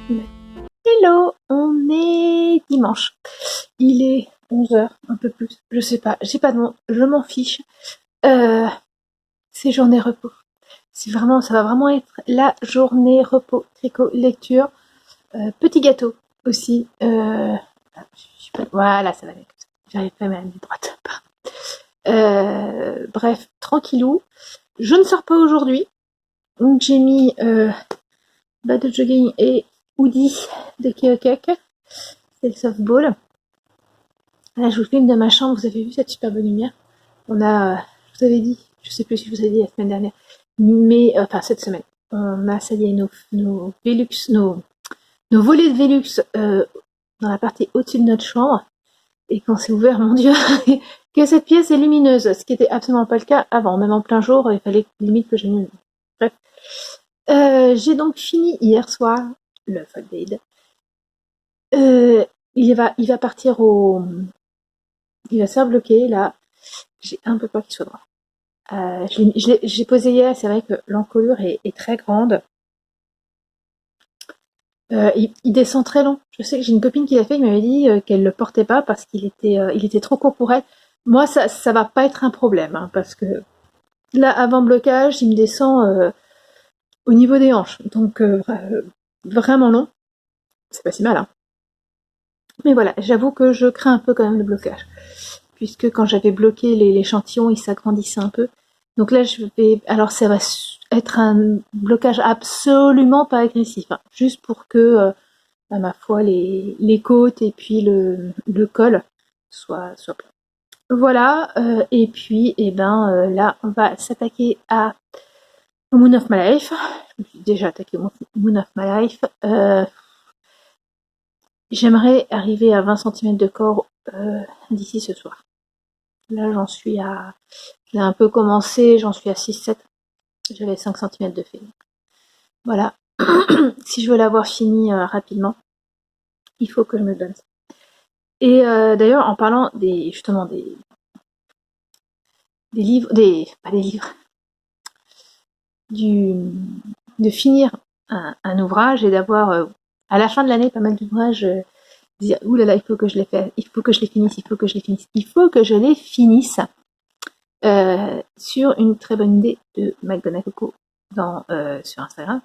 Hello, on est dimanche. Il est 11 h, un peu plus, je sais pas, j'ai pas de nom, je m'en fiche. C'est journée repos. Ça va vraiment être la journée repos, tricot, lecture, petit gâteau aussi. Voilà, ça va mieux. J'arrive pas à mettre la ligne droite. Bref, tranquillou. Je ne sors pas aujourd'hui, donc j'ai mis bas de jogging et hoodie de Keokuk. C'est le softball. Là, je vous filme de ma chambre. Vous avez vu cette superbe lumière? On a, je vous avais dit, je sais plus si je vous avais dit la semaine dernière, mais enfin cette semaine, on a salé nos Velux, nos volets de Velux dans la partie au-dessus de notre chambre. Et quand c'est ouvert, mon Dieu, que cette pièce est lumineuse, ce qui était absolument pas le cas avant. Même en plein jour, il fallait limite que j'ai mis. Bref, j'ai donc fini hier soir le folded. Il va partir il va se faire bloquer là. J'ai un peu peur qu'il soit droit. J'ai posé hier, c'est vrai que l'encolure est très grande. Il descend très long. Je sais que j'ai une copine qui l'a fait, qui m'avait dit qu'elle le portait pas parce qu'il était trop court pour elle. Moi, ça va pas être un problème, hein, parce que là, avant blocage, il me descend au niveau des hanches. Donc, vraiment long. C'est pas si mal, hein. Mais voilà, j'avoue que je crains un peu quand même le blocage. Puisque quand j'avais bloqué l'échantillon, il s'agrandissait un peu. Donc là, alors ça va être un blocage absolument pas agressif, hein, juste pour que, à ma foi, les côtes et puis le col soient pleins. Voilà, et puis, là, on va s'attaquer au Moon of My Life. Je me suis déjà attaqué au Moon of My Life. J'aimerais arriver à 20 cm de corps d'ici ce soir. Là, j'ai un peu commencé, j'en suis à 6-7. J'avais 5 cm de fait. Voilà. Si je veux l'avoir fini rapidement, il faut que je me donne ça. Et d'ailleurs, en parlant justement des livres, pas des livres, de finir un ouvrage et d'avoir à la fin de l'année pas mal d'ouvrages, dire ouh là là, il faut que je les fasse, il faut que je les finisse, il faut que je les finisse, il faut que je les finisse. Sur une très bonne idée de McGonagall sur Instagram.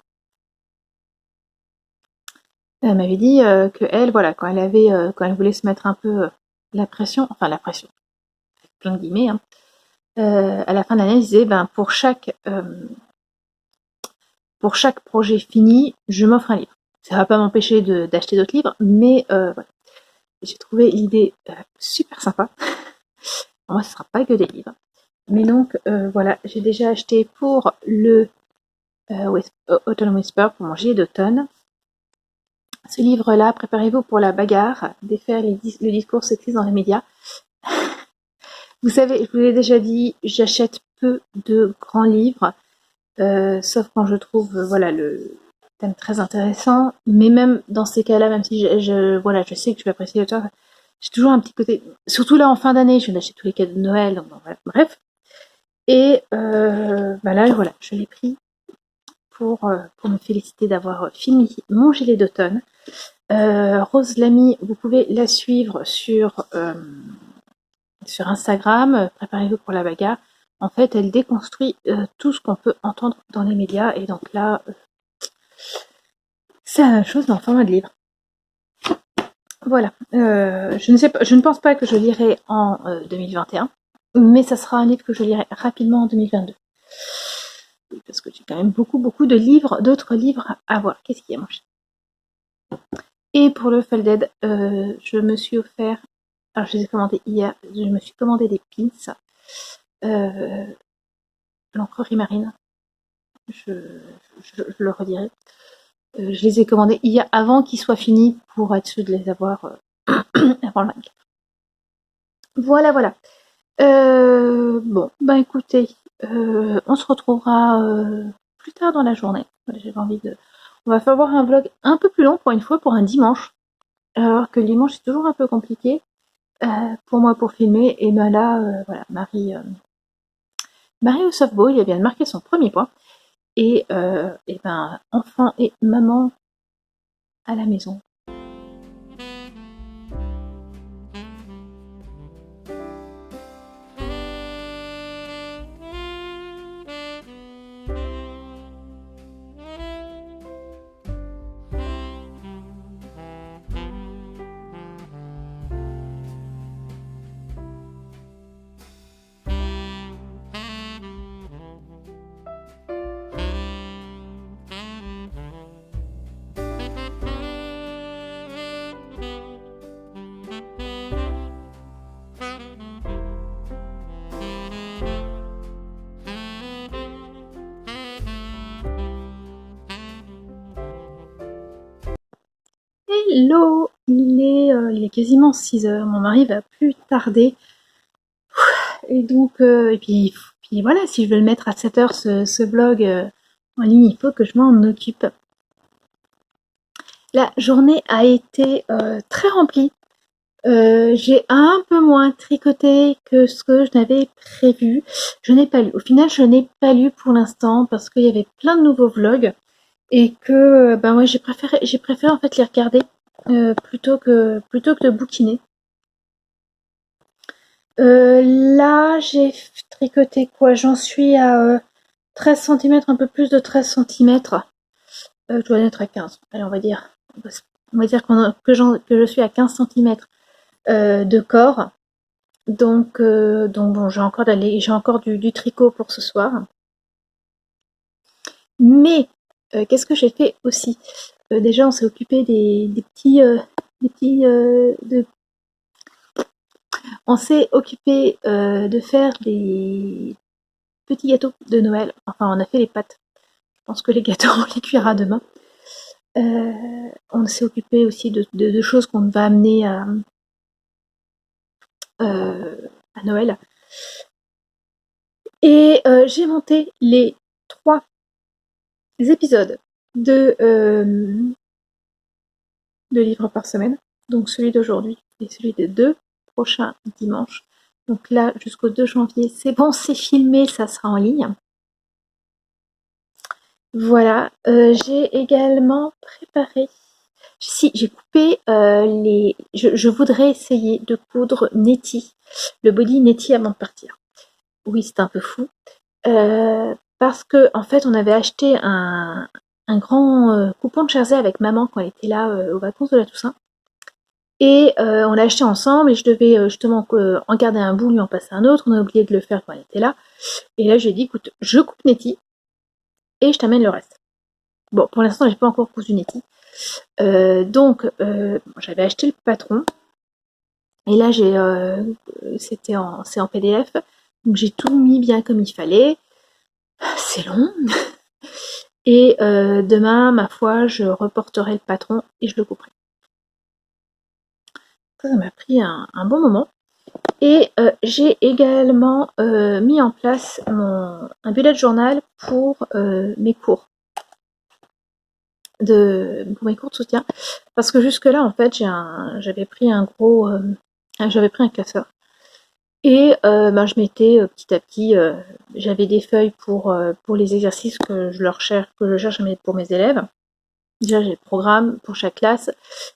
Elle m'avait dit que elle, voilà, quand elle voulait se mettre un peu la pression, avec plein de guillemets, hein, à la fin de l'année, elle disait, pour chaque projet fini, je m'offre un livre. Ça va pas m'empêcher d'acheter d'autres livres, mais voilà. J'ai trouvé l'idée super sympa. Moi, ce sera pas que des livres. Mais donc, voilà, j'ai déjà acheté pour le Autumn Whisper, pour mon gilet d'automne. Ce livre-là, préparez-vous pour la bagarre, défaire le discours sexiste dans les médias. Vous savez, je vous l'ai déjà dit, j'achète peu de grands livres, sauf quand je trouve le thème très intéressant. Mais même dans ces cas-là, même si je sais que je vais apprécier l'auteur, j'ai toujours un petit côté, surtout là en fin d'année, je viens d'acheter tous les cadeaux de Noël, donc voilà, bref. Et là, voilà, je l'ai pris pour me féliciter d'avoir fini mon gilet d'automne. Rose Lamy, vous pouvez la suivre sur Instagram, préparez-vous pour la bagarre. En fait, elle déconstruit tout ce qu'on peut entendre dans les médias, et donc là, c'est la même chose dans le format de livre. Voilà. Je ne pense pas que je lirai en 2021, mais ça sera un livre que je lirai rapidement en 2022. Parce que j'ai quand même beaucoup de livres, d'autres livres à voir. Qu'est-ce qu'il y a, mon cher? Et pour le Folded, je me suis offert, alors je les ai commandés hier, je me suis commandé des pins, l'encrerie marine, je le redirai. Je les ai commandés hier avant qu'ils soient finis pour être sûr de les avoir avant le 24. Voilà. Bon, écoutez, on se retrouvera plus tard dans la journée. Voilà, j'avais envie de... On va faire un vlog un peu plus long pour une fois, pour un dimanche. Alors que le dimanche, c'est toujours un peu compliqué pour moi pour filmer. Et là, voilà, Marie au softball, il vient de marquer son premier point. Et enfant et maman à la maison. Hello, il est quasiment 6 heures, mon mari va plus tarder. Et donc, puis voilà, si je veux le mettre à 7 heures, ce blog en ligne, il faut que je m'en occupe. La journée a été très remplie. J'ai un peu moins tricoté que ce que je n'avais prévu. Je n'ai pas lu. Au final, je n'ai pas lu pour l'instant parce qu'il y avait plein de nouveaux vlogs et que ben ouais, j'ai préféré en fait les regarder plutôt que de bouquiner. Là, j'ai tricoté quoi? J'en suis à 13 centimètres, un peu plus de 13 centimètres. Je dois être à 15. Allez, on va dire que je suis à 15 centimètres de corps. Donc bon, j'ai encore du tricot pour ce soir. Mais qu'est-ce que j'ai fait aussi? Déjà, on s'est occupé on s'est occupé de faire des petits gâteaux de Noël. Enfin, on a fait les pâtes. Je pense que les gâteaux, on les cuira demain. On s'est occupé aussi de choses qu'on va amener à Noël. Et j'ai monté les 3 épisodes de livres par semaine. Donc celui d'aujourd'hui et celui des 2 prochains dimanches. Donc là, jusqu'au 2 janvier, c'est bon, c'est filmé, ça sera en ligne. Voilà, j'ai également préparé. Si, j'ai coupé les. Je voudrais essayer de coudre Netty, le body Netty avant de partir. Oui, c'est un peu fou. Parce que en fait, on avait acheté un grand coupon de jersey avec maman quand elle était là aux vacances de la Toussaint. Et on l'a acheté ensemble et je devais justement en garder un bout, lui en passer un autre. On a oublié de le faire quand elle était là. Et là, j'ai dit, écoute, je coupe Netty et je t'amène le reste. Bon, pour l'instant, j'ai pas encore cousu Netty. Donc, j'avais acheté le patron. Et là, c'est en PDF. Donc, j'ai tout mis bien comme il fallait. C'est long. Et demain, ma foi, je reporterai le patron et je le couperai. Ça m'a pris un bon moment. Et j'ai également mis en place un bullet journal pour mes cours. Pour mes cours de soutien. Parce que jusque-là, en fait, j'avais pris un classeur. Et je mettais petit à petit, j'avais des feuilles pour les exercices que je cherche pour mes élèves. Déjà, j'ai le programme pour chaque classe,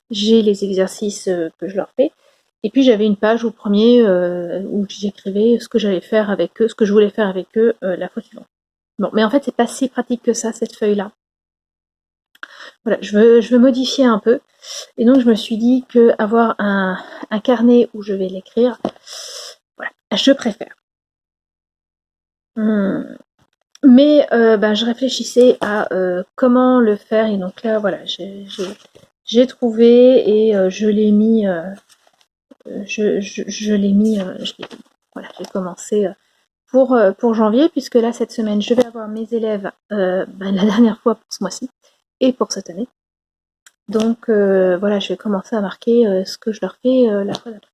j'ai les exercices que je leur fais. Et puis j'avais une page au premier où j'écrivais ce que j'allais faire avec eux, ce que je voulais faire avec eux la fois suivante. Bon, mais en fait, c'est pas si pratique que ça, cette feuille-là. Voilà, je veux modifier un peu. Et donc, je me suis dit que avoir un carnet où je vais l'écrire, voilà, je préfère. Mais je réfléchissais à comment le faire. Et donc là, voilà, j'ai trouvé et je l'ai mis. Voilà, j'ai commencé pour janvier, puisque là, cette semaine, je vais avoir mes élèves la dernière fois pour ce mois-ci et pour cette année. Donc voilà, je vais commencer à marquer ce que je leur fais la fois d'après.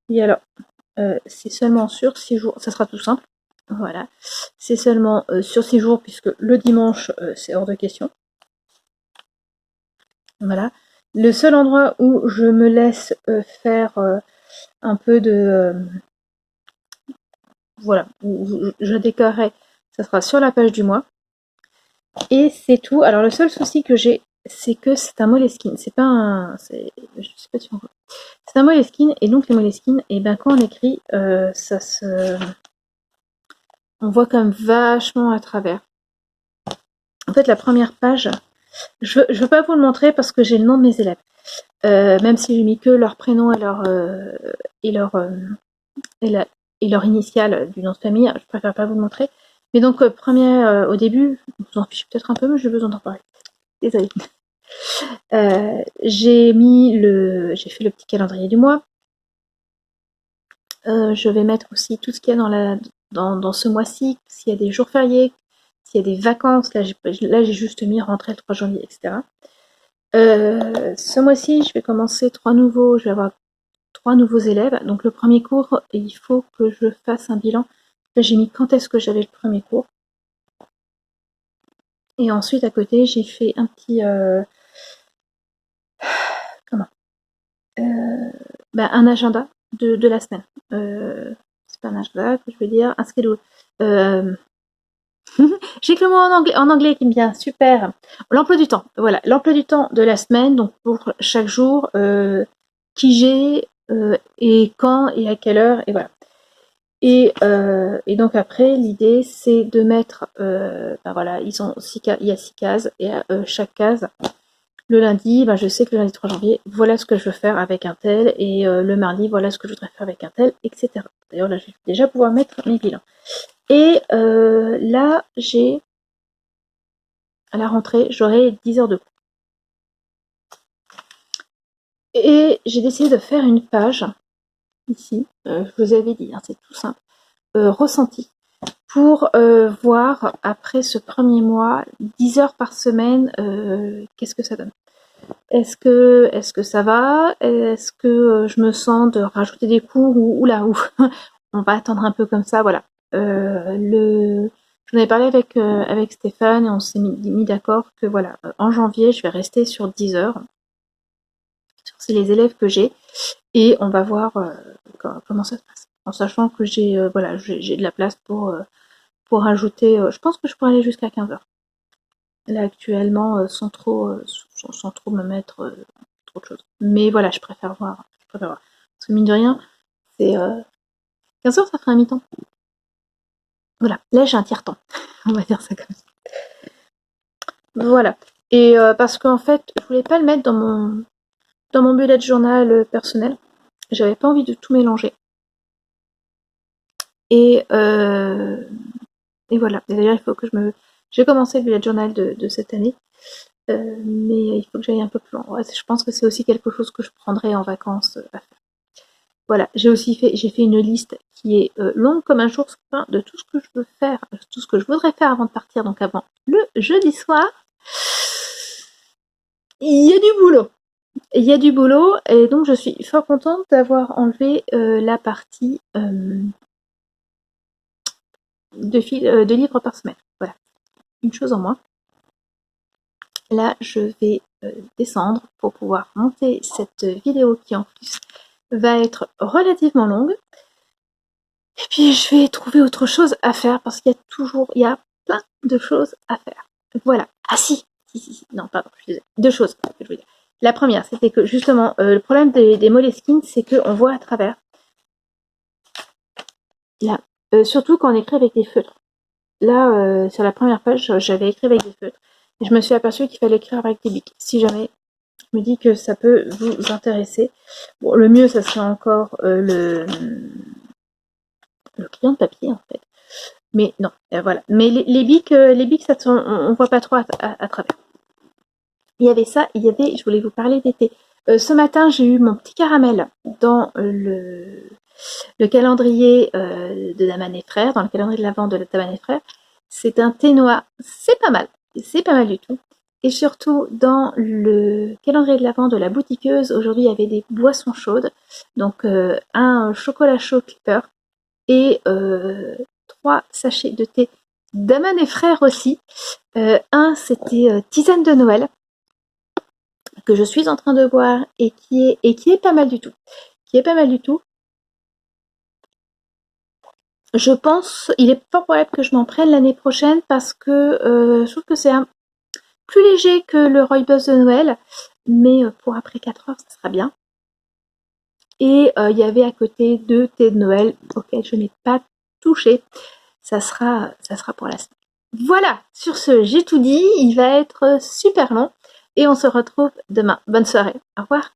Et alors, c'est seulement sur 6 jours, ça sera tout simple. Voilà, c'est seulement sur 6 jours, puisque le dimanche, c'est hors de question. Voilà. Le seul endroit où je me laisse faire un peu de... voilà, où je décorerai, ça sera sur la page du mois. Et c'est tout. Alors le seul souci que j'ai, c'est que c'est un Moleskine. C'est pas un... Je sais pas si on voit. C'est un Moleskine, et donc les Moleskine, et ben quand on écrit, ça se... On voit quand même vachement à travers. En fait, la première page, je veux pas vous le montrer parce que j'ai le nom de mes élèves. Même si j'ai mis que leur prénom et et leur, et leur initiale du nom de famille, je préfère pas vous le montrer. Mais donc, au début, vous en fichez peut-être un peu, mais j'ai besoin d'en parler. Désolée. J'ai fait le petit calendrier du mois. Je vais mettre aussi tout ce qu'il y a dans ce mois-ci, s'il y a des jours fériés, s'il y a des vacances. Là, j'ai juste mis rentrée le 3 janvier, etc. Ce mois-ci, je vais commencer je vais avoir 3 nouveaux élèves. Donc le premier cours, il faut que je fasse un bilan. Là, j'ai mis quand est-ce que j'avais le premier cours. Et ensuite, à côté, j'ai fait un petit... un agenda de la semaine. C'est pas un agenda que je veux dire, un schedule. J'ai que le mot en anglais qui me vient, super. L'emploi du temps, voilà, l'emploi du temps de la semaine, donc pour chaque jour, qui j'ai, et quand et à quelle heure, et voilà. Et donc après, l'idée c'est de mettre, voilà, il y a 6 cases, et chaque case, le lundi, je sais que le lundi 3 janvier, voilà ce que je veux faire avec un tel, et le mardi, voilà ce que je voudrais faire avec un tel, etc. D'ailleurs, là, je vais déjà pouvoir mettre mes bilans. Et là, à la rentrée, j'aurai 10 heures de cours. Et j'ai décidé de faire une page, ici, je vous avais dit, hein, c'est tout simple, ressenti, pour voir, après ce premier mois, 10 heures par semaine, qu'est-ce que ça donne. Est-ce que ça va? Est-ce que je me sens de rajouter des cours ou là où on va attendre un peu comme ça, voilà. J'en avais parlé avec Stéphane et on s'est mis d'accord que voilà, en janvier, je vais rester sur 10 heures. C'est les élèves que j'ai et on va voir comment ça se passe. En sachant que j'ai de la place pour rajouter, je pense que je pourrais aller jusqu'à 15 heures. Là actuellement, sans trop me mettre trop de choses. Mais voilà, je préfère voir. Parce que mine de rien, c'est 15 heures, ça ferait un mi-temps. Voilà, là j'ai un tiers-temps. On va dire ça comme ça. Voilà. Et parce qu'en fait, je voulais pas le mettre dans mon bullet journal personnel. J'avais pas envie de tout mélanger. Et voilà. Et d'ailleurs, il faut que j'ai commencé le bullet journal de cette année. Mais il faut que j'aille un peu plus loin. Ouais, je pense que c'est aussi quelque chose que je prendrai en vacances à faire. Voilà, j'ai fait une liste qui est longue comme un jour sans fin de tout ce que je veux faire, tout ce que je voudrais faire avant de partir, donc avant le jeudi soir. Il y a du boulot. Il y a du boulot, et donc je suis fort contente d'avoir enlevé la partie de livres par semaine. Voilà, une chose en moins. Là, je vais descendre pour pouvoir monter cette vidéo qui en plus va être relativement longue. Et puis je vais trouver autre chose à faire parce qu'il y a plein de choses à faire. Voilà. Ah si, non, pardon, je disais 2 choses que je voulais dire. La première, c'était que justement, le problème des Moleskine, c'est qu'on voit à travers. Là, surtout quand on écrit avec des feutres. Là, sur la première page, j'avais écrit avec des feutres. Et je me suis aperçue qu'il fallait écrire avec des bics. Si jamais je me dis que ça peut vous intéresser. Bon, le mieux, ça serait encore le crayon de papier, en fait. Mais non, voilà. Mais les bics, ça, on voit pas trop à travers. Il y avait ça, je voulais vous parler d'été. Ce matin, j'ai eu mon petit caramel dans le calendrier de Daman et Frères, dans le calendrier de l'Avent de Daman et Frères. C'est un thé noir, c'est pas mal du tout. Et surtout, dans le calendrier de l'Avent de la boutiqueuse, aujourd'hui, il y avait des boissons chaudes. Donc, un chocolat chaud Clipper et 3 sachets de thé Daman et Frères aussi. Un, c'était tisane de Noël, que je suis en train de boire et qui est pas mal du tout. Je pense, il est fort probable que je m'en prenne l'année prochaine parce que je trouve que plus léger que le Rooibos de Noël, mais pour après 4 heures, ça sera bien. Et il y avait à côté 2 thés de Noël auxquels je n'ai pas touché. Ça sera pour la semaine. Voilà, sur ce, j'ai tout dit. Il va être super long et on se retrouve demain. Bonne soirée. Au revoir.